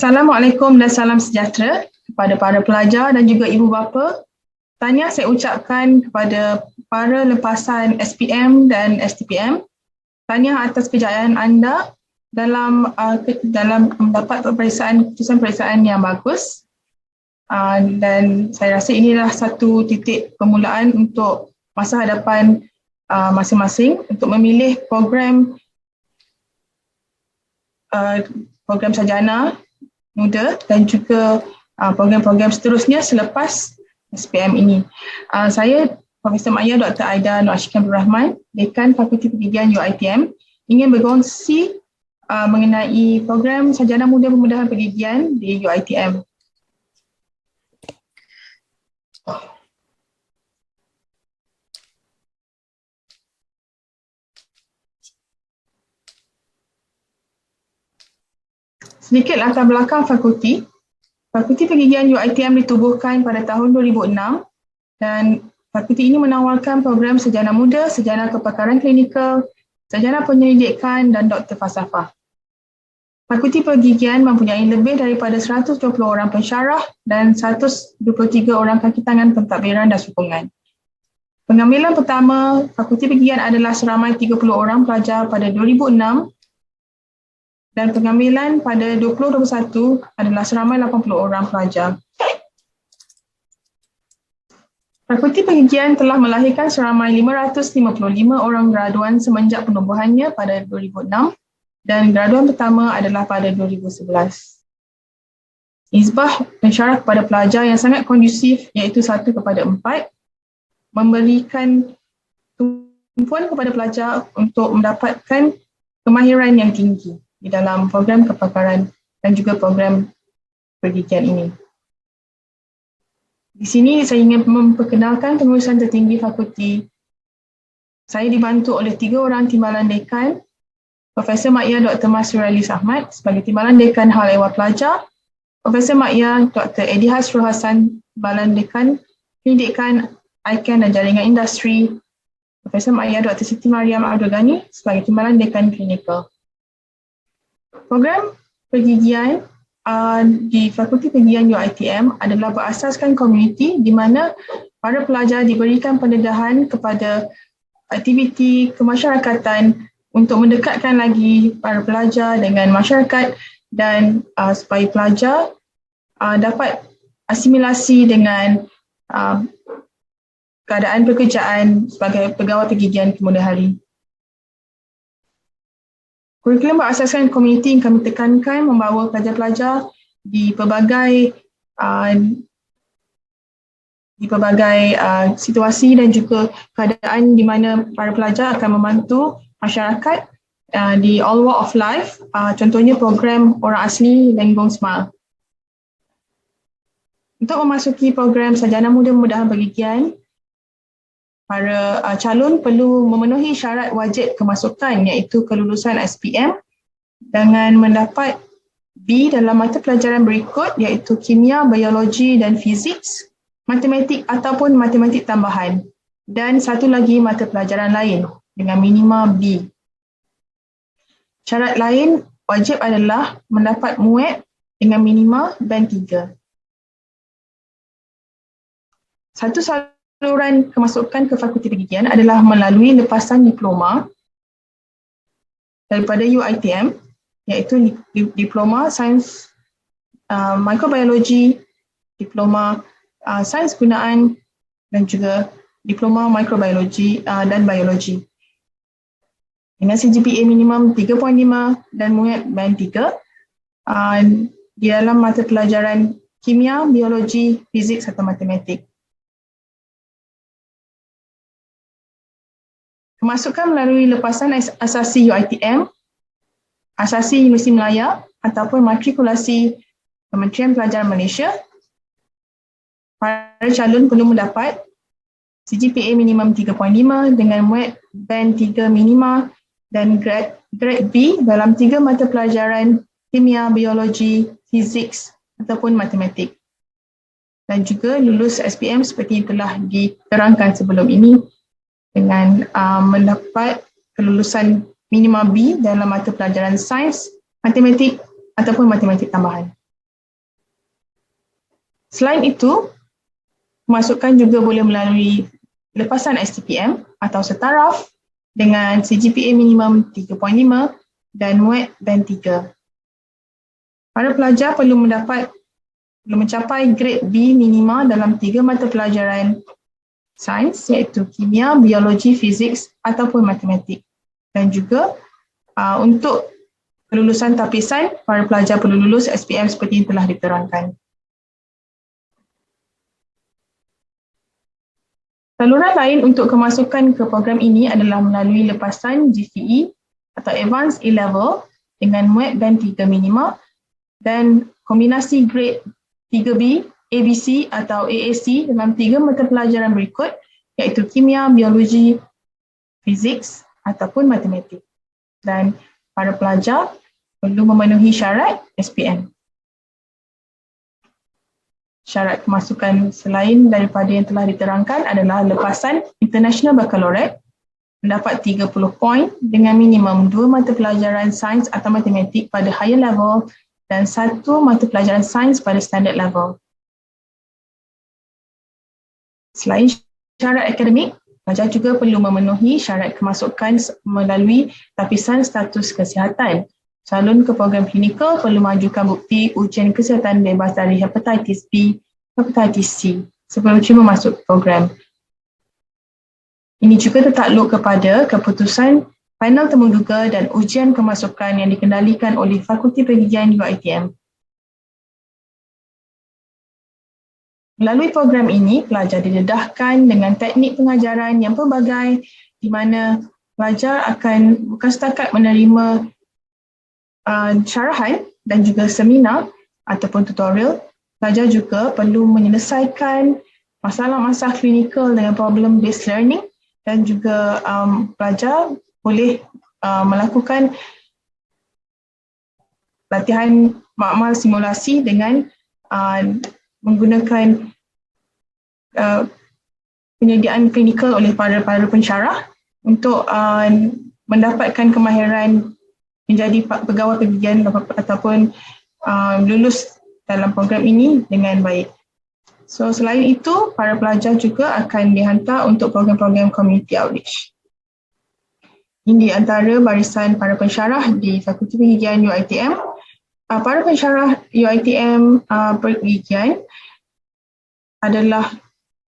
Assalamualaikum dan salam sejahtera kepada para pelajar dan juga ibu bapa. Tahniah saya ucapkan kepada para lepasan SPM dan STPM. Tahniah atas kejayaan anda dalam mendapat keputusan peperiksaan yang bagus. Dan saya rasa inilah satu titik permulaan untuk masa hadapan masing-masing untuk memilih program sarjana muda dan juga program-program seterusnya selepas SPM ini. Saya Profesor Maya Dr. Aida Nur Ashikin Abdul Rahman, Dekan Fakulti Pergigian UiTM, ingin berkongsi mengenai program sarjana muda pemudahan pergigian di UiTM. Sedikit latar belakang fakulti. Fakulti Pergigian UiTM ditubuhkan pada tahun 2006 dan fakulti ini menawarkan program sarjana muda, sarjana kepakaran klinikal, sarjana penyelidikan dan doktor falsafah. Fakulti Pergigian mempunyai lebih daripada 120 orang pensyarah dan 123 orang kaki tangan pentadbiran dan sokongan. Pengambilan pertama Fakulti Pergigian adalah seramai 30 orang pelajar pada 2006 dan pengambilan pada 2021 adalah seramai 80 orang pelajar. Fakulti Pergigian telah melahirkan seramai 555 orang graduan semenjak penubuhannya pada 2006 dan graduan pertama adalah pada 2011. Nisbah pensyarah kepada pelajar yang sangat kondusif iaitu 1:4 memberikan tumpuan kepada pelajar untuk mendapatkan kemahiran yang tinggi di dalam program kepakaran dan juga program pergigian ini. Di sini saya ingin memperkenalkan pengurusan tertinggi fakulti. Saya dibantu oleh 3 orang timbalan dekan, Profesor Makya Dr. Masrur Ali Ahmad sebagai timbalan dekan hal ehwal pelajar, Profesor Makya Dr. Edi Hasrul Hasan, timbalan dekan pendidikan, ICAN dan jaringan industri, Profesor Makya Dr. Siti Mariam Abdul Ghani sebagai timbalan dekan klinikal. Program pergigian di Fakulti Pergigian UiTM adalah berasaskan komuniti di mana para pelajar diberikan pendedahan kepada aktiviti kemasyarakatan untuk mendekatkan lagi para pelajar dengan masyarakat dan supaya pelajar dapat asimilasi dengan keadaan pekerjaan sebagai pegawai pergigian kemudian hari. Kurikulum berasaskan komuniti yang kami tekankan membawa pelajar-pelajar di pelbagai situasi dan juga keadaan di mana para pelajar akan membantu masyarakat di all walk of life, contohnya program Orang Asli Lenggong Smile. Untuk memasuki program sarjana muda pemudahan pergigian, para calon perlu memenuhi syarat wajib kemasukan iaitu kelulusan SPM dengan mendapat B dalam mata pelajaran berikut iaitu kimia, biologi dan fizik, matematik ataupun matematik tambahan dan satu lagi mata pelajaran lain dengan minima B. Syarat lain wajib adalah mendapat MUET dengan minima band 3. Satu saluran kemasukan ke Fakulti Pergigian adalah melalui lepasan diploma daripada UiTM iaitu diploma sains mikrobiologi, diploma sains gunaan dan juga diploma mikrobiologi dan biologi. Dengan CGPA minimum 3.5 dan MUET band 3 di dalam mata pelajaran kimia, biologi, fizik atau matematik. Kemasukan melalui lepasan asasi UiTM, asasi Universiti Melaya ataupun matrikulasi Kementerian Pelajaran Malaysia, para calon perlu mendapat CGPA minimum 3.5 dengan MUET band 3 minima dan grade B dalam 3 mata pelajaran kimia, biologi, fizik ataupun matematik. Dan juga lulus SPM seperti yang telah diterangkan sebelum ini dengan mendapat kelulusan minima B dalam mata pelajaran sains, matematik ataupun matematik tambahan. Selain itu, pemasukan juga boleh melalui lepasan STPM atau setaraf dengan CGPA minimum 3.5 dan MUAT band 3. Para pelajar perlu mencapai grade B minima dalam 3 mata pelajaran sains iaitu kimia, biologi, fizik ataupun matematik. Dan juga untuk kelulusan tapisan, para pelajar perlu lulus SPM seperti yang telah diterangkan. Saluran lain untuk kemasukan ke program ini adalah melalui lepasan GCE atau Advanced A-Level dengan MUAT band 3 minima dan kombinasi grade 3B, ABC atau AAC dalam 3 mata pelajaran berikut iaitu kimia, biologi, fizik ataupun matematik. Dan para pelajar perlu memenuhi syarat SPM. Syarat kemasukan selain daripada yang telah diterangkan adalah lepasan International Baccalaureate mendapat 30 poin dengan minimum 2 mata pelajaran sains atau matematik pada higher level dan 1 mata pelajaran sains pada standard level. Selain syarat akademik, pelajar juga perlu memenuhi syarat kemasukan melalui tapisan status kesihatan. Calon ke program klinikal perlu mengajukan bukti ujian kesihatan bebas dari hepatitis B, hepatitis C sebelum cuma masuk program. Ini juga tertakluk kepada keputusan panel temuduga dan ujian kemasukan yang dikendalikan oleh Fakulti Pergigian UiTM. Melalui program ini, pelajar didedahkan dengan teknik pengajaran yang pelbagai di mana pelajar akan bukan setakat menerima syarahan dan juga seminar ataupun tutorial, pelajar juga perlu menyelesaikan masalah-masalah klinikal dengan problem-based learning dan juga pelajar boleh melakukan latihan makmal simulasi dengan menggunakan penyediaan klinikal oleh para pensyarah untuk mendapatkan kemahiran menjadi pegawai pergigian ataupun lulus dalam program ini dengan baik. So selain itu, para pelajar juga akan dihantar untuk program-program community outreach. Ini di antara barisan para pensyarah di Fakulti Pergigian UiTM. Para pensyarah UiTM pergigian adalah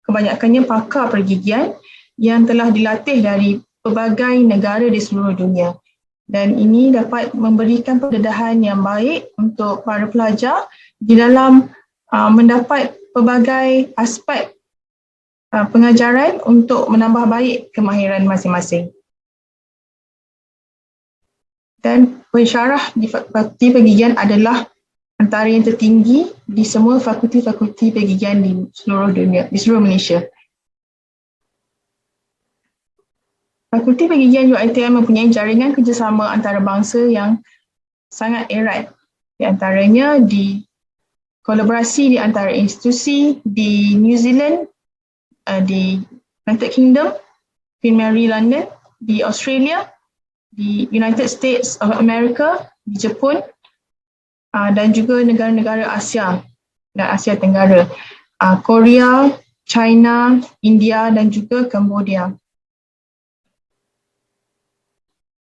kebanyakannya pakar pergigian yang telah dilatih dari pelbagai negara di seluruh dunia. Dan ini dapat memberikan pendedahan yang baik untuk para pelajar di dalam mendapat pelbagai aspek pengajaran untuk menambah baik kemahiran masing-masing. Dan pensyarah di Fakulti Pergigian adalah antara yang tertinggi di semua fakulti-fakulti pergigian di seluruh dunia, di seluruh Malaysia. Fakulti Pergigian UiTM mempunyai jaringan kerjasama antarabangsa yang sangat erat. Di antaranya di kolaborasi di antara institusi di New Zealand, di United Kingdom, Queen Mary London, di Australia, di United States of America, di Jepun dan juga negara-negara Asia dan Asia Tenggara, Korea, China, India dan juga Cambodia.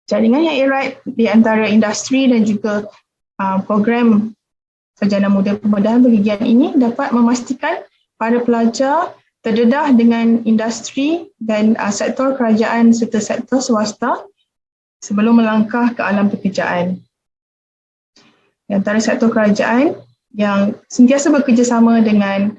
Jaringan yang erat di antara industri dan juga program sarjana muda pemudahan pergigian ini dapat memastikan para pelajar terdedah dengan industri dan sektor kerajaan serta sektor swasta sebelum melangkah ke alam pekerjaan. Di antara sektor kerajaan yang sentiasa bekerjasama dengan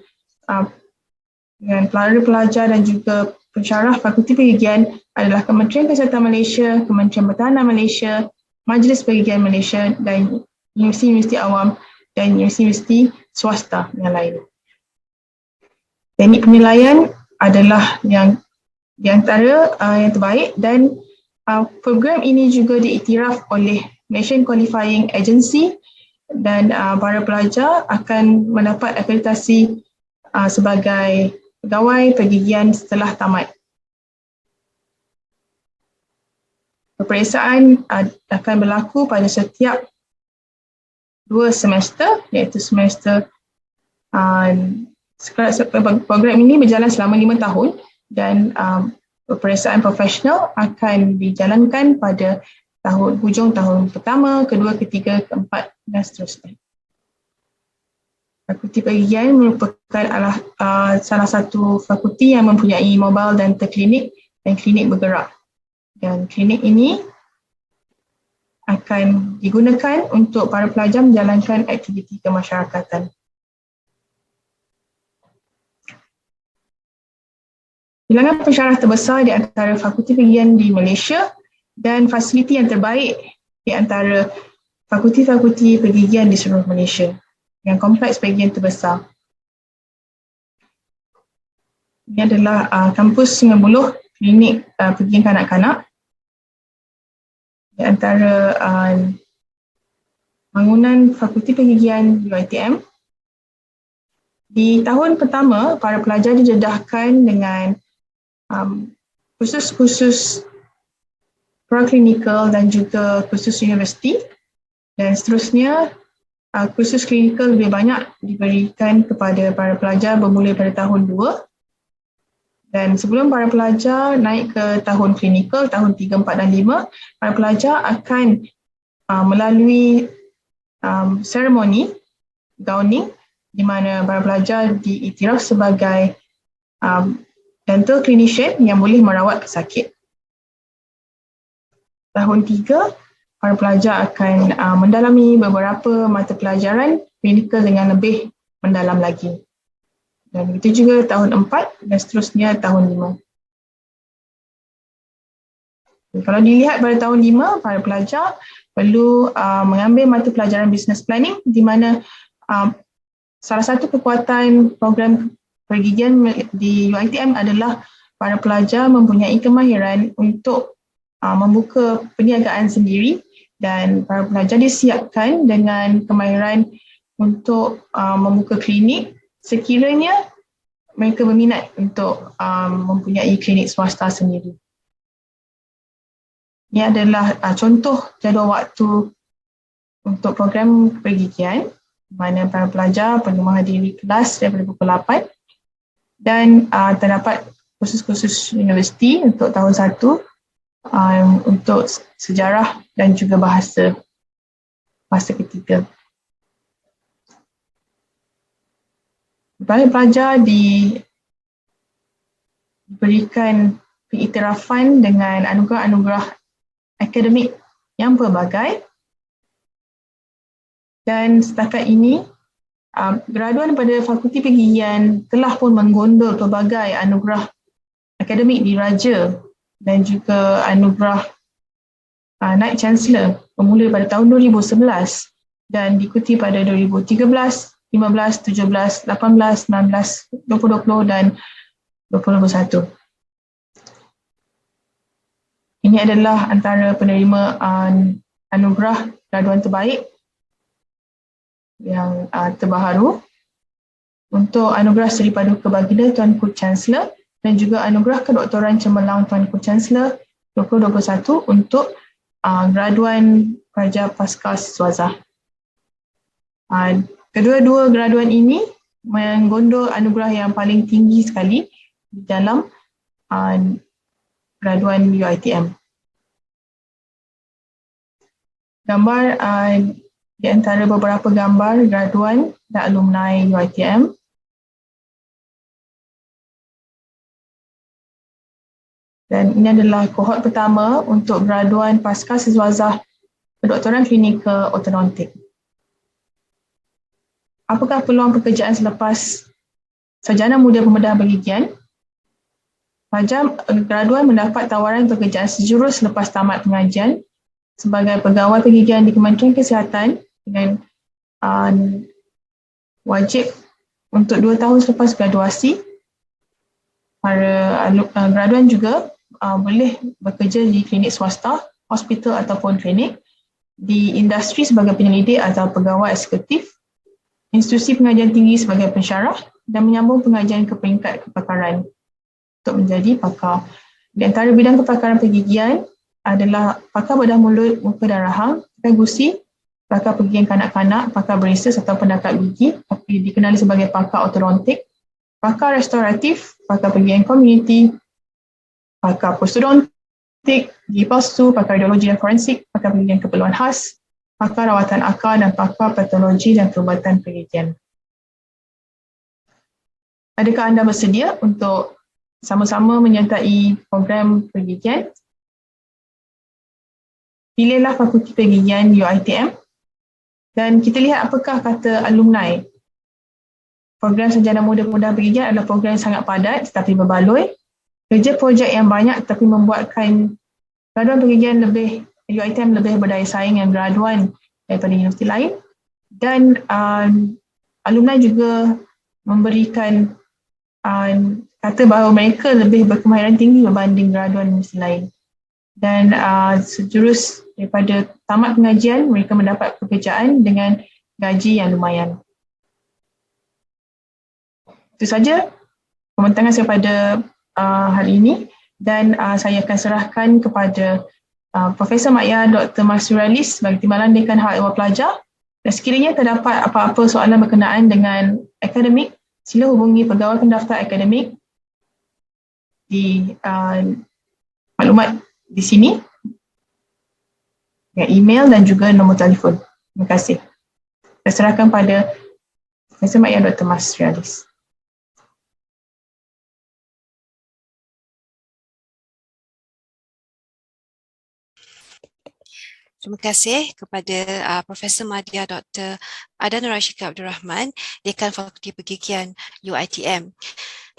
para pelajar dan juga pensyarah Fakulti Pergigian adalah Kementerian Kesihatan Malaysia, Kementerian Pertahanan Malaysia, Majlis Pergigian Malaysia dan universiti-universiti awam dan universiti swasta yang lain. Teknik penilaian adalah yang di antara yang terbaik dan program ini juga diiktiraf oleh Nation Qualifying Agency dan para pelajar akan mendapat akreditasi sebagai pegawai pergigian setelah tamat. Peperiksaan akan berlaku pada setiap 2 semester iaitu semester Program ini berjalan selama 5 tahun dan peperiksaan profesional akan dijalankan pada hujung tahun pertama, kedua, ketiga, keempat dan seterusnya. Fakulti Pergigian merupakan salah satu fakulti yang mempunyai mobile dental klinik dan klinik bergerak. Dan klinik ini akan digunakan untuk para pelajar menjalankan aktiviti kemasyarakatan. Bilangan pensyarah terbesar di antara fakulti pergigian di Malaysia dan fasiliti yang terbaik di antara fakulti-fakulti pergigian di seluruh Malaysia yang kompleks pergigian terbesar. Ini adalah kampus Sungai Buloh klinik pergigian kanak-kanak. Di antara bangunan fakulti pergigian UiTM. Di tahun pertama, para pelajar didedahkan dengan kursus-kursus praklinikal dan juga kursus universiti, dan seterusnya kursus klinikal lebih banyak diberikan kepada para pelajar bermula pada tahun 2, dan sebelum para pelajar naik ke tahun klinikal, tahun 3, 4 dan 5, para pelajar akan melalui seremoni gowning di mana para pelajar diiktiraf sebagai dental clinician yang boleh merawat pesakit. Tahun 3, para pelajar akan mendalami beberapa mata pelajaran klinikal dengan lebih mendalam lagi. Dan begitu juga tahun 4 dan seterusnya tahun 5. Kalau dilihat pada tahun 5, para pelajar perlu mengambil mata pelajaran business planning di mana salah satu kekuatan program pergigian di UiTM adalah para pelajar mempunyai kemahiran untuk membuka perniagaan sendiri, dan para pelajar disiapkan dengan kemahiran untuk membuka klinik sekiranya mereka berminat untuk mempunyai klinik swasta sendiri. Ini adalah contoh jadual waktu untuk program pergigian di mana para pelajar perlu menghadiri kelas daripada pukul 8 dan terdapat kursus-kursus universiti untuk tahun 1 untuk sejarah dan juga bahasa ketiga. Para pelajar diberikan pengiktirafan dengan anugerah-anugerah akademik yang pelbagai, dan setakat ini graduan pada Fakulti Pergigian telah pun menggondol pelbagai anugerah akademik diraja dan juga anugerah Knight Chancellor bermula pada tahun 2011 dan diikuti pada 2013, 15, 17, 18, 19, 2020 dan 2021. Ini adalah antara penerima anugerah graduan terbaik yang terbaharu untuk anugerah Seri Paduka Baginda Tuanku Chancellor dan juga anugerah kedoktoran cemerlang Tuanku Chancellor 2021 untuk graduan Praja Pasca Siswaza. Kedua-dua graduan ini menggondol anugerah yang paling tinggi sekali di dalam graduan UiTM. Gambar di antara beberapa gambar graduan dan alumni UiTM. Dan ini adalah kohort pertama untuk graduan pasca siswazah kedoktoran klinikal ortodontik. Apakah peluang pekerjaan selepas sarjana muda pembedah pergigian? Pelajar graduan mendapat tawaran pekerjaan sejurus selepas tamat pengajian sebagai pegawai pergigian di Kementerian Kesihatan dengan wajib untuk 2 tahun selepas graduasi. Para graduan juga boleh bekerja di klinik swasta, hospital ataupun klinik, di industri sebagai penyelidik atau pegawai eksekutif, institusi pengajian tinggi sebagai pensyarah dan menyambung pengajian ke peringkat kepakaran untuk menjadi pakar. Di antara bidang kepakaran pergigian adalah pakar bedah mulut, muka dan rahang, pakar gusi, pakar pergigian kanak-kanak, pakar braces atau pendakat gigi, dikenali sebagai pakar ortodontik, pakar restoratif, pakar pergigian komuniti, pakar prostodontik, gigi palsu, pakar radiologi dan forensik, pakar pergigian keperluan khas, pakar rawatan akar dan pakar patologi dan perubatan pergigian. Adakah anda bersedia untuk sama-sama menyertai program pergigian? Pilihlah Fakulti Pergigian UiTM dan kita lihat apakah kata alumni. Program Sarjana Muda Pergigian adalah program yang sangat padat tetapi berbaloi. Kerja projek yang banyak tetapi membuatkan graduan pergigian UiTM lebih berdaya saing dengan graduan daripada universiti lain. Dan alumni juga memberikan kata bahawa mereka lebih berkemahiran tinggi berbanding graduan universiti lain. Dan sejurus daripada tamat pengajian, mereka mendapat pekerjaan dengan gaji yang lumayan. Itu saja pembincangan saya pada hari ini dan saya akan serahkan kepada Profesor Mak Yah Dr. Masruralis sebagai Timbalan Dekan Hak Ehwal Pelajar. Dan sekiranya terdapat apa-apa soalan berkenaan dengan akademik, sila hubungi pegawai pendaftar akademik di maklumat di sini dengan email dan juga nombor telefon. Terima kasih. Saya serahkan pada Profesor Mak Yah Dr. Masruralis. Terima kasih kepada Profesor Madya Dr. Adan Rashika Abdul Rahman, Dekan Fakulti Pergigian UiTM.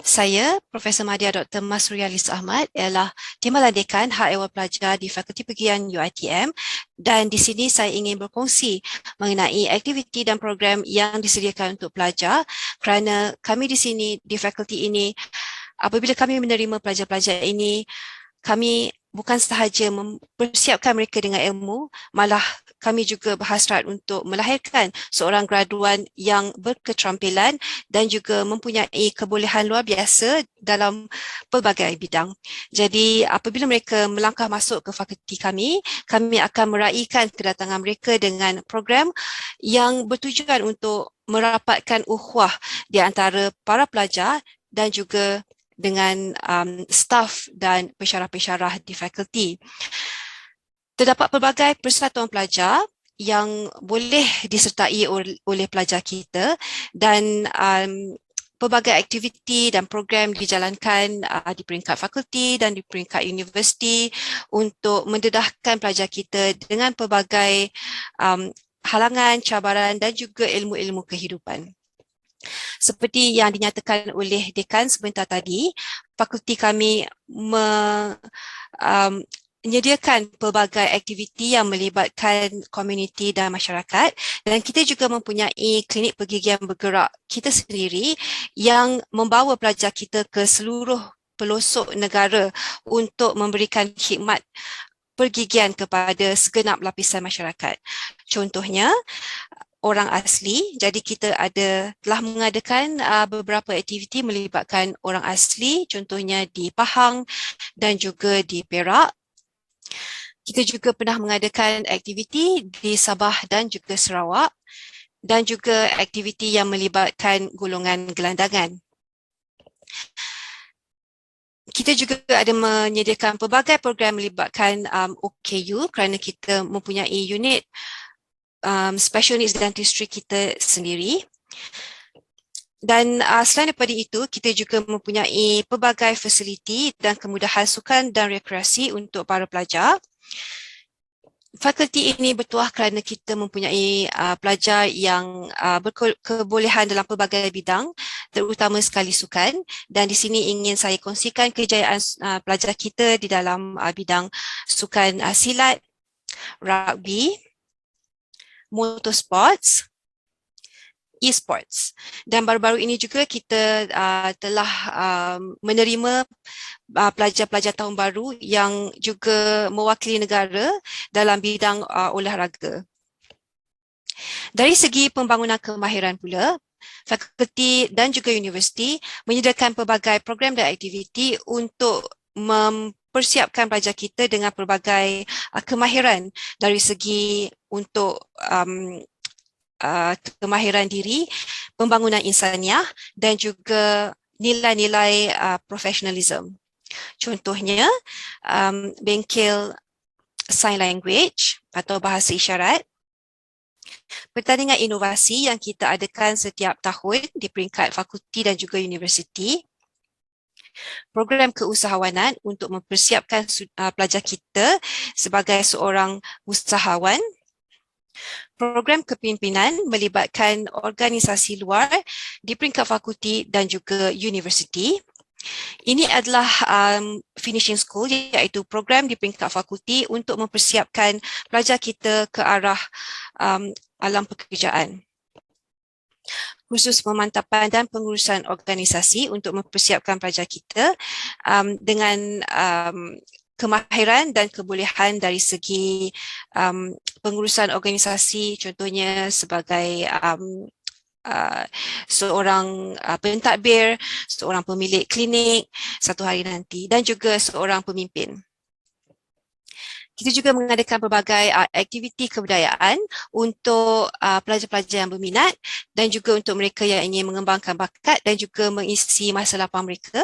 Saya, Profesor Madya Dr. Masruralis Ahmad, ialah Timbalan Dekan Hak Ehwal Pelajar di Fakulti Pergigian UiTM dan di sini saya ingin berkongsi mengenai aktiviti dan program yang disediakan untuk pelajar kerana kami di sini, di fakulti ini, apabila kami menerima pelajar-pelajar ini, kami bukan sahaja mempersiapkan mereka dengan ilmu, malah kami juga berhasrat untuk melahirkan seorang graduan yang berketerampilan dan juga mempunyai kebolehan luar biasa dalam pelbagai bidang. Jadi apabila mereka melangkah masuk ke fakulti kami akan meraihkan kedatangan mereka dengan program yang bertujuan untuk merapatkan ukhuwah di antara para pelajar dan juga dengan staf dan pensyarah-pensyarah di fakulti. Terdapat pelbagai persatuan pelajar yang boleh disertai oleh pelajar kita dan pelbagai aktiviti dan program dijalankan di peringkat fakulti dan di peringkat universiti untuk mendedahkan pelajar kita dengan pelbagai halangan, cabaran dan juga ilmu-ilmu kehidupan. Seperti yang dinyatakan oleh Dekan sebentar tadi, fakulti kami menyediakan pelbagai aktiviti yang melibatkan komuniti dan masyarakat dan kita juga mempunyai klinik pergigian bergerak kita sendiri yang membawa pelajar kita ke seluruh pelosok negara untuk memberikan khidmat pergigian kepada segenap lapisan masyarakat. Contohnya, orang asli, jadi kita telah mengadakan beberapa aktiviti melibatkan orang asli, contohnya di Pahang dan juga di Perak. Kita juga pernah mengadakan aktiviti di Sabah dan juga Sarawak dan juga aktiviti yang melibatkan golongan gelandangan. Kita juga ada menyediakan pelbagai program melibatkan OKU kerana kita mempunyai unit special needs dentistry kita sendiri. Dan selain daripada itu, kita juga mempunyai pelbagai fasiliti dan kemudahan sukan dan rekreasi untuk para pelajar. Fakulti ini bertuah kerana kita mempunyai pelajar yang berkebolehan dalam pelbagai bidang, terutama sekali sukan. Dan di sini ingin saya kongsikan kejayaan pelajar kita di dalam bidang sukan silat, rugby, motorsports, e-sports. Dan baru-baru ini juga kita telah menerima pelajar-pelajar tahun baru yang juga mewakili negara dalam bidang olahraga. Dari segi pembangunan kemahiran pula, fakulti dan juga universiti menyediakan pelbagai program dan aktiviti untuk mempersiapkan pelajar kita dengan pelbagai kemahiran dari segi untuk kemahiran diri, pembangunan insaniah dan juga nilai-nilai professionalism. Contohnya, bengkel sign language atau bahasa isyarat, pertandingan inovasi yang kita adakan setiap tahun di peringkat fakulti dan juga universiti, program keusahawanan untuk mempersiapkan pelajar kita sebagai seorang usahawan, program kepimpinan melibatkan organisasi luar di peringkat fakulti dan juga universiti. Ini adalah finishing school, iaitu program di peringkat fakulti untuk mempersiapkan pelajar kita ke arah alam pekerjaan. Kursus pemantapan dan pengurusan organisasi untuk mempersiapkan pelajar kita dengan kemahiran dan kebolehan dari segi pengurusan organisasi, contohnya sebagai seorang pentadbir, seorang pemilik klinik satu hari nanti dan juga seorang pemimpin. Kita juga mengadakan pelbagai aktiviti kebudayaan untuk pelajar-pelajar yang berminat dan juga untuk mereka yang ingin mengembangkan bakat dan juga mengisi masa lapang mereka.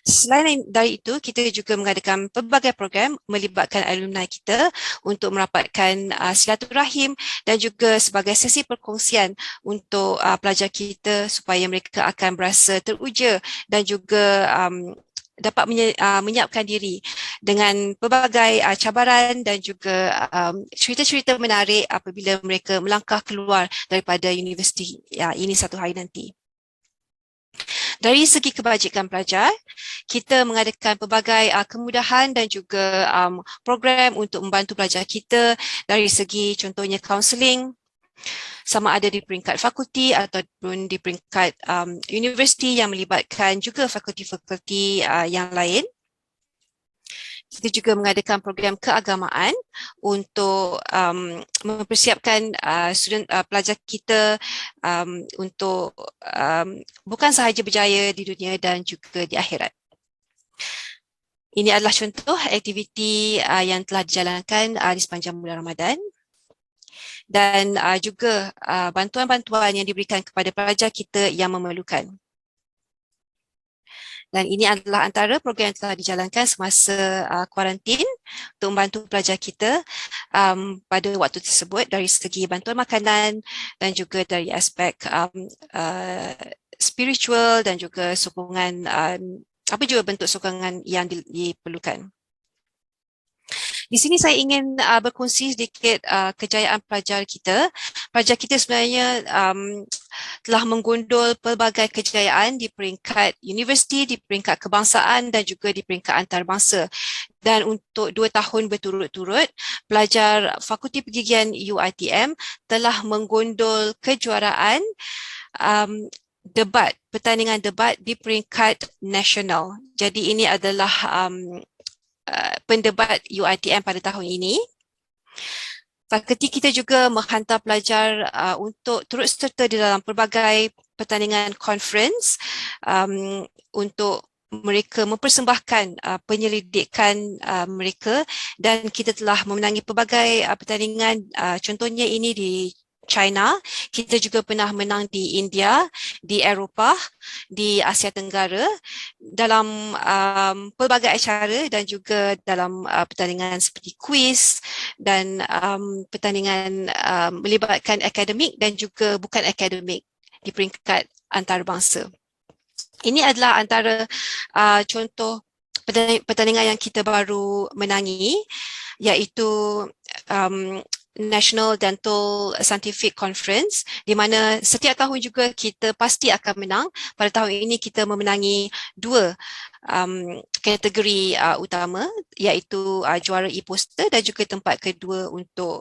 Selain dari itu, kita juga mengadakan pelbagai program melibatkan alumni kita untuk merapatkan silaturahim dan juga sebagai sesi perkongsian untuk pelajar kita supaya mereka akan berasa teruja dan juga dapat menyiapkan diri dengan pelbagai cabaran dan juga cerita-cerita menarik apabila mereka melangkah keluar daripada universiti ini satu hari nanti. Dari segi kebajikan pelajar, kita mengadakan pelbagai kemudahan dan juga program untuk membantu pelajar kita dari segi contohnya kaunseling, sama ada di peringkat fakulti ataupun di peringkat universiti yang melibatkan juga fakulti-fakulti yang lain. Kita juga mengadakan program keagamaan untuk mempersiapkan pelajar kita untuk bukan sahaja berjaya di dunia dan juga di akhirat. Ini adalah contoh aktiviti yang telah dijalankan di sepanjang bulan Ramadan. Dan juga bantuan-bantuan yang diberikan kepada pelajar kita yang memerlukan. Dan ini adalah antara program yang telah dijalankan semasa kuarantin untuk membantu pelajar kita pada waktu tersebut dari segi bantuan makanan dan juga dari aspek spiritual dan juga sokongan, apa juga bentuk sokongan yang diperlukan. Di sini saya ingin berkongsi sedikit kejayaan pelajar kita. Pelajar kita sebenarnya telah menggondol pelbagai kejayaan di peringkat universiti, di peringkat kebangsaan dan juga di peringkat antarabangsa. Dan untuk 2 tahun berturut-turut, pelajar Fakulti Pergigian UiTM telah menggondol kejuaraan debat, pertandingan debat di peringkat nasional. Jadi ini adalah pendebat UiTM pada tahun ini. Fakulti kita juga menghantar pelajar untuk turut serta di dalam pelbagai pertandingan conference untuk mereka mempersembahkan penyelidikan mereka, dan kita telah memenangi pelbagai pertandingan, contohnya ini di China, kita juga pernah menang di India, di Eropah, di Asia Tenggara dalam pelbagai acara dan juga dalam pertandingan seperti kuis dan pertandingan melibatkan akademik dan juga bukan akademik di peringkat antarabangsa. Ini adalah antara contoh pertandingan yang kita baru menangi, iaitu National Dental Scientific Conference, di mana setiap tahun juga kita pasti akan menang. Pada tahun ini kita memenangi 2 kategori utama, iaitu juara e-poster dan juga tempat kedua untuk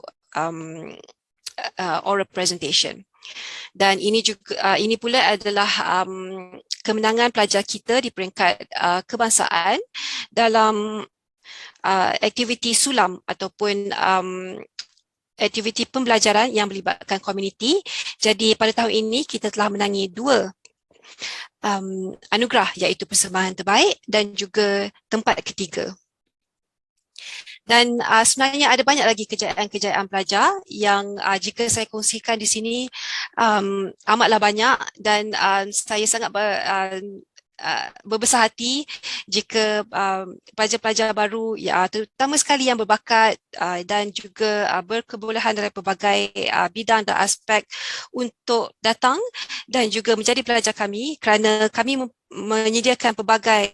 oral presentation. Dan ini juga ini pula adalah kemenangan pelajar kita di peringkat kebangsaan dalam aktiviti sulam ataupun aktiviti pembelajaran yang melibatkan komuniti. Jadi pada tahun ini kita telah menangi 2 anugerah, iaitu persembahan terbaik dan juga tempat ketiga. Dan sebenarnya ada banyak lagi kejayaan-kejayaan pelajar yang jika saya kongsikan di sini amatlah banyak, dan saya sangat berbesar hati jika pelajar-pelajar baru terutama sekali yang berbakat dan juga berkebolehan dalam pelbagai bidang dan aspek untuk datang dan juga menjadi pelajar kami, kerana kami menyediakan pelbagai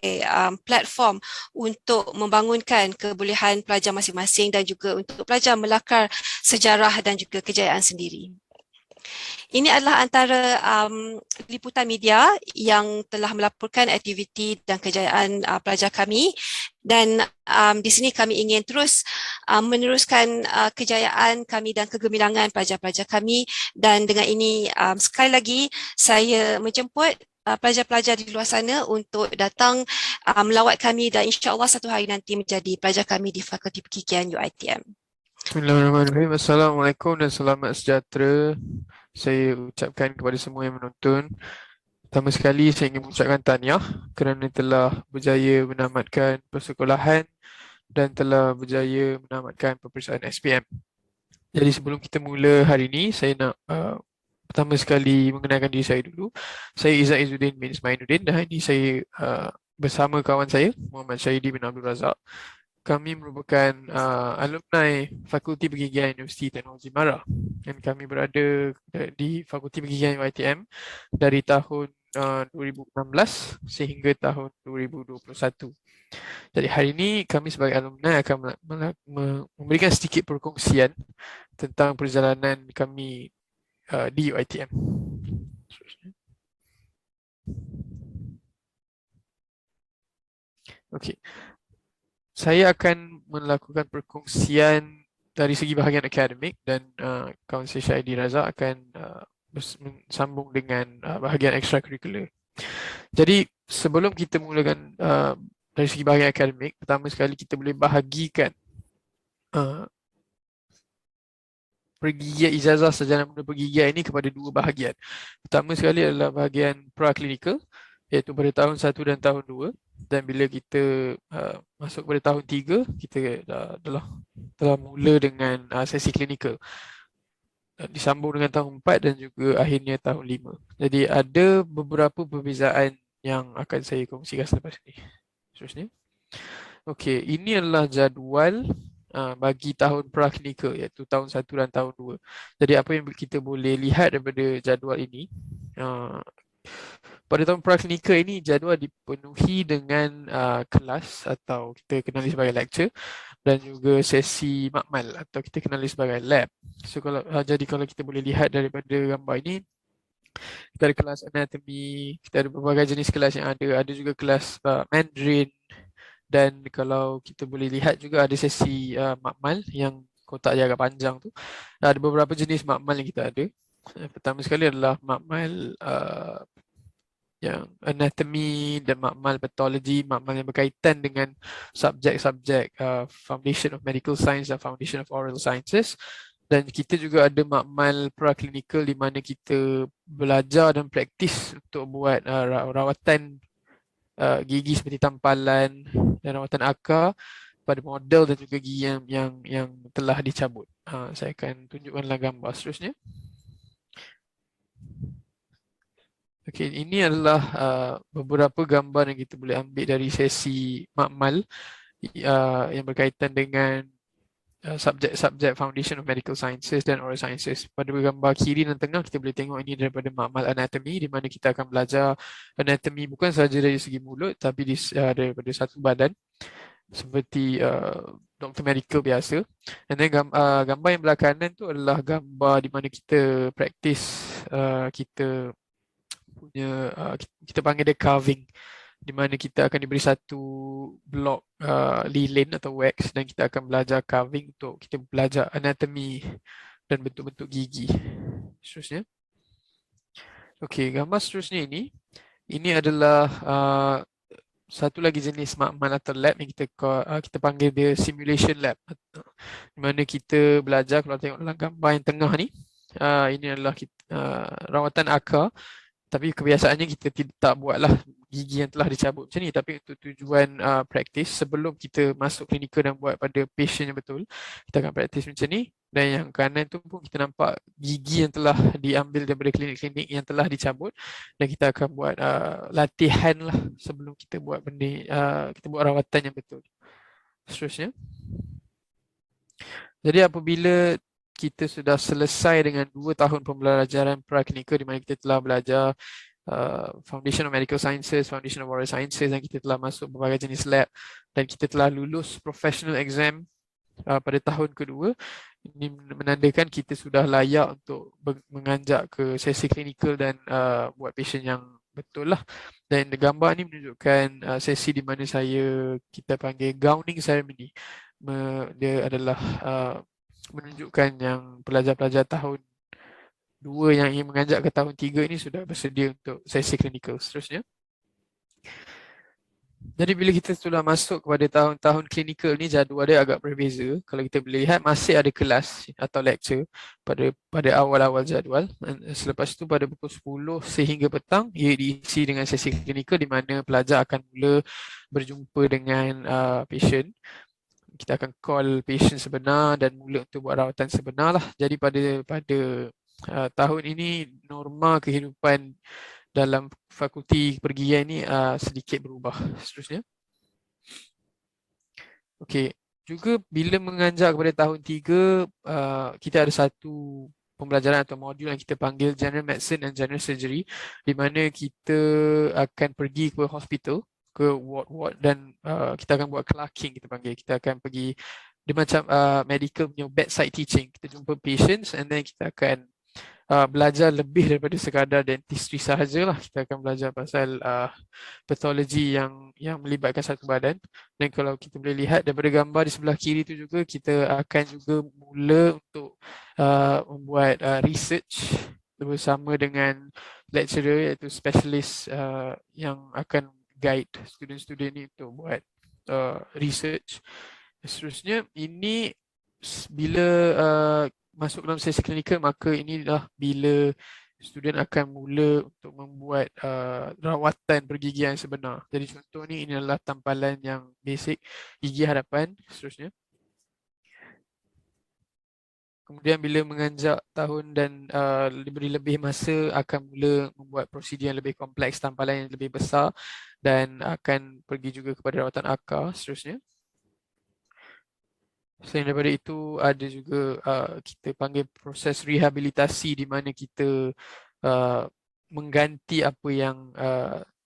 platform untuk membangunkan kebolehan pelajar masing-masing dan juga untuk pelajar melakar sejarah dan juga kejayaan sendiri. Ini adalah antara liputan media yang telah melaporkan aktiviti dan kejayaan pelajar kami, dan di sini kami ingin terus meneruskan kejayaan kami dan kegemilangan pelajar-pelajar kami, dan dengan ini sekali lagi saya menjemput pelajar-pelajar di luar sana untuk datang melawat kami dan insya-Allah satu hari nanti menjadi pelajar kami di Fakulti Perkikian UiTM. Bismillahirrahmanirrahim. Assalamualaikum dan selamat sejahtera. Saya ucapkan kepada semua yang menonton. Pertama sekali saya ingin mengucapkan tahniah kerana telah berjaya menamatkan persekolahan dan telah berjaya menamatkan peperiksaan SPM. Jadi sebelum kita mula hari ini, saya nak pertama sekali mengenalkan diri saya dulu. Saya Izzat Izzuddin bin Ismainuddin dan hari ini saya bersama kawan saya Muhammad Syahidi bin Abdul Razak. Kami merupakan alumni Fakulti Pergigian Universiti Teknologi Mara, dan kami berada di Fakulti Pergigian UiTM dari tahun 2016 sehingga tahun 2021. Jadi hari ini kami sebagai alumni akan memberikan sedikit perkongsian tentang perjalanan kami di UiTM. Okey. Saya akan melakukan perkongsian dari segi bahagian akademik dan kawan saya Syahidi Razak akan bersambung dengan bahagian ekstrakurikular. Jadi sebelum kita mulakan dari segi bahagian akademik, pertama sekali kita boleh bahagikan pergigian ijazah sarjana muda pergigian ini kepada dua bahagian. Pertama sekali adalah bahagian praklinikal, iaitu pada tahun 1 dan tahun 2. Dan bila kita masuk pada tahun 3, kita telah mula dengan sesi klinikal. Disambung dengan tahun 4 dan juga akhirnya tahun 5. Jadi ada beberapa perbezaan yang akan saya kongsikan selepas ini. Seterusnya. Okey, ini adalah jadual bagi tahun praklinikal, iaitu tahun 1 dan tahun 2. Jadi apa yang kita boleh lihat daripada jadual ini, pada tahun praklinikal ini jadual dipenuhi dengan kelas atau kita kenali sebagai lecture dan juga sesi makmal atau kita kenali sebagai lab. So jadi kalau kita boleh lihat daripada gambar ini, kita ada kelas anatomy, kita ada berbagai jenis kelas yang ada juga kelas Mandarin, dan kalau kita boleh lihat juga ada sesi makmal yang kotak dia agak panjang tu. Ada beberapa jenis makmal yang kita ada. Pertama sekali adalah makmal yang anatomy dan makmal pathology, makmal yang berkaitan dengan subjek-subjek Foundation of Medical Science dan Foundation of Oral Sciences. Dan kita juga ada makmal praklinikal di mana kita belajar dan praktis untuk buat rawatan gigi seperti tampalan dan rawatan akar pada model dan juga gigi yang telah dicabut. Saya akan tunjukkanlah gambar seterusnya. Okey, ini adalah beberapa gambar yang kita boleh ambil dari sesi makmal yang berkaitan dengan subjek-subjek Foundation of Medical Sciences dan Oral Sciences. Pada gambar kiri dan tengah kita boleh tengok ini daripada makmal anatomy, di mana kita akan belajar anatomy bukan sahaja dari segi mulut tapi daripada satu badan seperti doktor medical biasa. Dan gambar yang belah kanan tu adalah gambar di mana kita praktis kita punya kita panggil dia carving, di mana kita akan diberi satu blok lilin atau wax dan kita akan belajar carving untuk kita belajar anatomy dan bentuk-bentuk gigi. Seterusnya. Okey, gambar seterusnya ini adalah satu lagi jenis makmal atau lab yang kita panggil dia simulation lab, di mana kita belajar. Kalau tengok dalam gambar yang tengah ni, ini adalah rawatan akar. Tapi kebiasaannya kita tak buatlah gigi yang telah dicabut macam ni, tapi untuk tujuan praktis sebelum kita masuk klinikal dan buat pada patient yang betul, kita akan praktis macam ni. Dan yang kanan tu pun kita nampak gigi yang telah diambil daripada klinik-klinik yang telah dicabut, dan kita akan buat latihan lah sebelum kita buat benda, kita buat rawatan yang betul. Seterusnya, jadi apabila kita sudah selesai dengan 2 tahun pembelajaran praklinikal di mana kita telah belajar Foundation of Medical Sciences, Foundation of Oral Sciences, dan kita telah masuk berbagai jenis lab dan kita telah lulus professional exam pada tahun kedua, ini menandakan kita sudah layak untuk menganjak ke sesi klinikal dan buat patient yang betul lah. Dan gambar ni menunjukkan sesi di mana kita panggil gowning ceremony. Dia adalah menunjukkan yang pelajar-pelajar tahun 2 yang ingin menganjak ke tahun 3 ini sudah bersedia untuk sesi klinikal. Seterusnya, jadi bila kita sudah masuk kepada tahun-tahun klinikal ni, jadual dia agak berbeza. Kalau kita boleh lihat, masih ada kelas atau lecture pada awal-awal jadual. Selepas itu pada pukul 10 sehingga petang, ia diisi dengan sesi klinikal di mana pelajar akan mula berjumpa dengan patient. Kita akan call patient sebenar dan mula untuk buat rawatan sebenar lah. Jadi pada tahun ini, norma kehidupan dalam fakulti pergigian ini sedikit berubah. Seterusnya, okey, juga bila menganjak kepada tahun 3, kita ada satu pembelajaran atau modul yang kita panggil General Medicine and General Surgery, di mana kita akan pergi ke hospital, ke ward-ward, dan kita akan buat clerking, kita panggil. Kita akan pergi, dia macam medical punya bedside teaching. Kita jumpa patients and then kita akan belajar lebih daripada sekadar dentistry sahajalah. Kita akan belajar pasal pathology yang melibatkan satu badan. Dan kalau kita boleh lihat daripada gambar di sebelah kiri tu juga, kita akan juga mula untuk membuat research bersama dengan lecturer iaitu specialist yang akan guide student-student ni untuk buat research. Seterusnya, ini bila masuk dalam sesi klinikal, maka inilah bila student akan mula untuk membuat rawatan pergigian sebenar. Jadi contoh ni, ini adalah tampalan yang basic gigi hadapan. Seterusnya, kemudian bila menganjak tahun dan diberi lebih masa, akan mula membuat prosedur yang lebih kompleks, tampalan yang lebih besar, dan akan pergi juga kepada rawatan akar. Seterusnya, selain daripada itu, ada juga kita panggil proses rehabilitasi di mana kita mengganti apa yang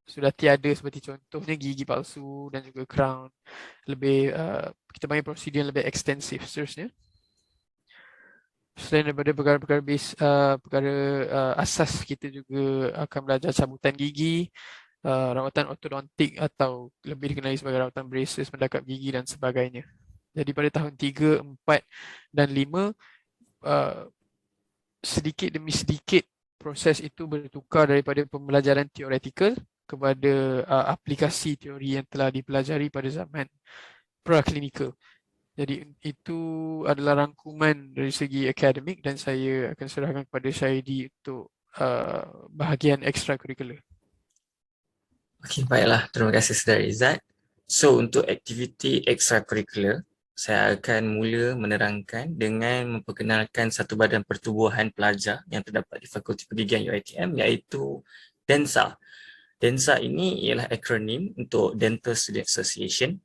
sudah tiada, seperti contohnya gigi palsu dan juga crown. Kita panggil prosedur yang lebih ekstensif. Seterusnya, selain daripada perkara asas, kita juga akan belajar cabutan gigi, rawatan ortodontik atau lebih dikenali sebagai rawatan braces, mendakap gigi dan sebagainya. Jadi pada tahun 3, 4 dan 5, sedikit demi sedikit proses itu bertukar daripada pembelajaran teoretikal kepada aplikasi teori yang telah dipelajari pada zaman praklinikal. Jadi itu adalah rangkuman dari segi akademik, dan saya akan serahkan kepada Syahidi untuk bahagian ekstrakurikular. Okey, baiklah. Terima kasih Saudara Izzat. So, untuk aktiviti ekstrakurikular, saya akan mula menerangkan dengan memperkenalkan satu badan pertubuhan pelajar yang terdapat di Fakulti Pergigian UiTM, iaitu DENSA. DENSA ini ialah akronim untuk Dental Student Association.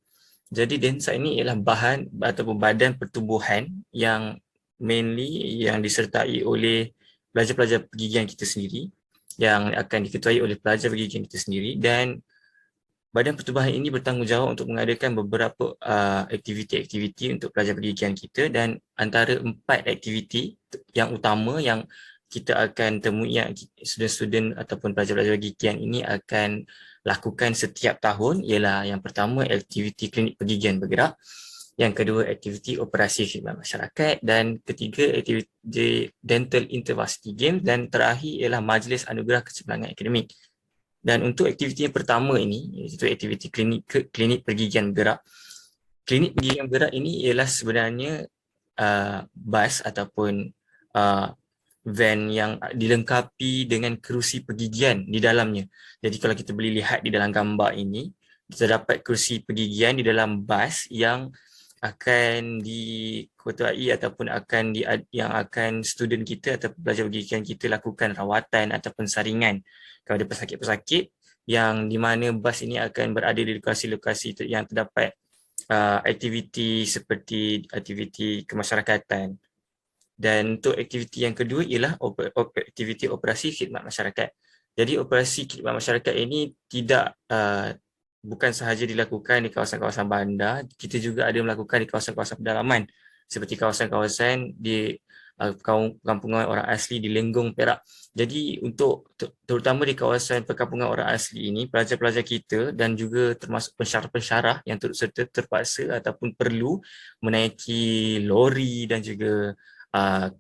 Jadi DENSA ini ialah bahan ataupun badan pertubuhan yang mainly yang disertai oleh pelajar-pelajar pergigian kita sendiri, yang akan diketuai oleh pelajar pergigian kita sendiri, dan badan pertubuhan ini bertanggungjawab untuk mengadakan beberapa aktiviti-aktiviti untuk pelajar pergigian kita, dan antara 4 aktiviti yang utama yang kita akan temui, yang student-student ataupun pelajar-pelajar pergigian ini akan lakukan setiap tahun, ialah yang pertama aktiviti klinik pergigian bergerak, yang kedua aktiviti operasi khidmat masyarakat, dan ketiga aktiviti dental intervarsity games, dan terakhir ialah majlis anugerah kecemerlangan akademik. Dan untuk aktiviti yang pertama ini, iaitu aktiviti klinik pergigian bergerak. Klinik pergigian bergerak ini ialah sebenarnya bas ataupun van yang dilengkapi dengan kerusi pergigian di dalamnya. Jadi kalau kita boleh lihat di dalam gambar ini, terdapat kerusi pergigian di dalam bas yang akan diketuai ataupun yang akan student kita atau pelajar pergigian kita lakukan rawatan ataupun saringan kepada pesakit-pesakit, yang di mana bas ini akan berada di lokasi-lokasi yang terdapat aktiviti seperti aktiviti kemasyarakatan. Dan untuk aktiviti yang kedua ialah aktiviti operasi khidmat masyarakat. Jadi operasi khidmat masyarakat ini bukan sahaja dilakukan di kawasan-kawasan bandar, kita juga ada melakukan di kawasan-kawasan pedalaman seperti kawasan-kawasan di kampungan orang asli di Lenggong, Perak. Jadi untuk terutama di kawasan perkampungan orang asli ini, pelajar-pelajar kita dan juga termasuk pensyarah-pensyarah yang turut serta terpaksa ataupun perlu menaiki lori dan juga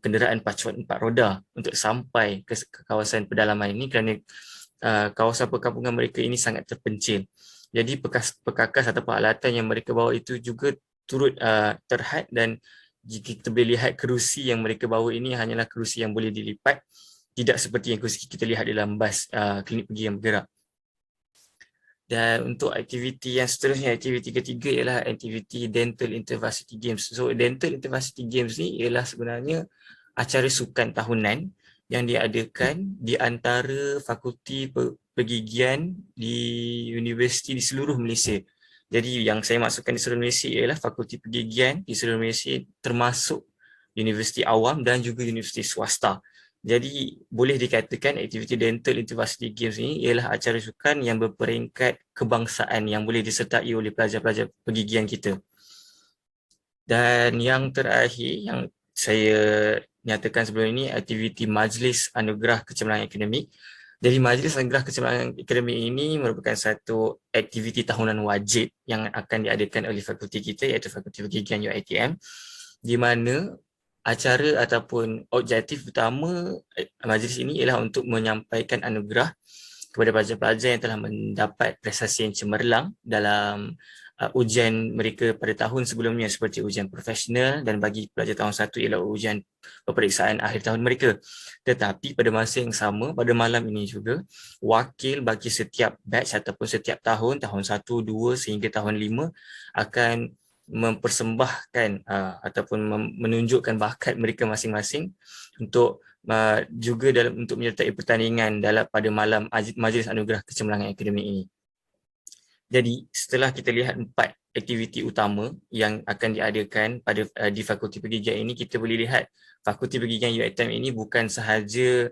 kenderaan pacuan 4 roda untuk sampai ke kawasan pedalaman ini kerana kawasan perkampungan mereka ini sangat terpencil. Jadi perkakas atau peralatan yang mereka bawa itu juga turut terhad, dan jika kita boleh lihat kerusi yang mereka bawa ini hanyalah kerusi yang boleh dilipat, tidak seperti yang kerusi kita lihat dalam bas klinik pergi yang bergerak. Dan untuk aktiviti yang seterusnya, aktiviti ketiga ialah aktiviti Dental Intervarsity Games. So Dental Intervarsity Games ni ialah sebenarnya acara sukan tahunan yang diadakan di antara fakulti pergigian di universiti di seluruh Malaysia. Jadi yang saya maksudkan di seluruh Malaysia ialah fakulti pergigian di seluruh Malaysia, termasuk universiti awam dan juga universiti swasta. Jadi boleh dikatakan aktiviti Dental Intervarsity Games ini ialah acara sukan yang berperingkat kebangsaan yang boleh disertai oleh pelajar-pelajar pergigian kita. Dan yang terakhir yang saya nyatakan sebelum ini, aktiviti Majlis Anugerah Kecemerlangan Akademik. Jadi Majlis Anugerah Kecemerlangan Akademik ini merupakan satu aktiviti tahunan wajib yang akan diadakan oleh fakulti kita, iaitu Fakulti Pergigian UiTM, di mana acara ataupun objektif utama majlis ini ialah untuk menyampaikan anugerah kepada pelajar-pelajar yang telah mendapat prestasi yang cemerlang dalam ujian mereka pada tahun sebelumnya seperti ujian profesional, dan bagi pelajar tahun 1 ialah ujian peperiksaan akhir tahun mereka. Tetapi pada masa yang sama, pada malam ini juga, wakil bagi setiap batch ataupun setiap tahun 1, 2 sehingga tahun 5 akan mempersembahkan ataupun menunjukkan bakat mereka masing-masing untuk juga untuk menyertai pertandingan pada malam Majlis Anugerah Kecemerlangan Akademik ini. Jadi setelah kita lihat 4 aktiviti utama yang akan diadakan di Fakulti Pergigian ini, kita boleh lihat Fakulti Pergigian UiTM ini bukan sahaja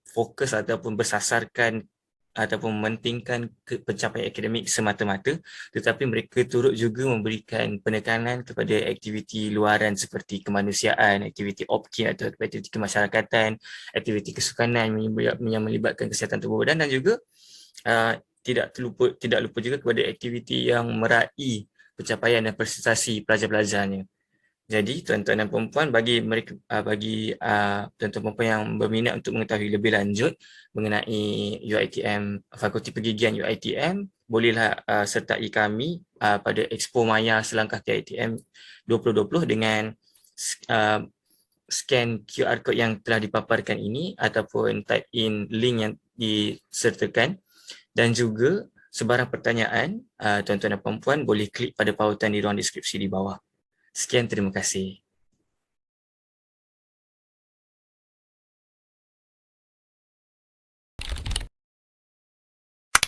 fokus ataupun bersasarkan ataupun mementingkan pencapaian akademik semata-mata, tetapi mereka turut juga memberikan penekanan kepada aktiviti luaran seperti kemanusiaan, aktiviti OPKIN atau aktiviti kemasyarakatan, aktiviti kesukanan yang melibatkan kesihatan tubuh badan, dan juga tidak lupa juga kepada aktiviti yang meraih pencapaian dan prestasi pelajar-pelajarnya. Jadi tuan-tuan dan puan-puan, bagi tuan-tuan puan yang berminat untuk mengetahui lebih lanjut mengenai UiTM, Fakulti Pergigian UiTM, bolehlah sertai kami pada Expo Maya Selangkah KITM 2020 dengan scan QR code yang telah dipaparkan ini ataupun type in link yang disertakan, dan juga sebarang pertanyaan tuan-tuan dan puan-puan boleh klik pada pautan di ruang deskripsi di bawah. Sekian, terima kasih.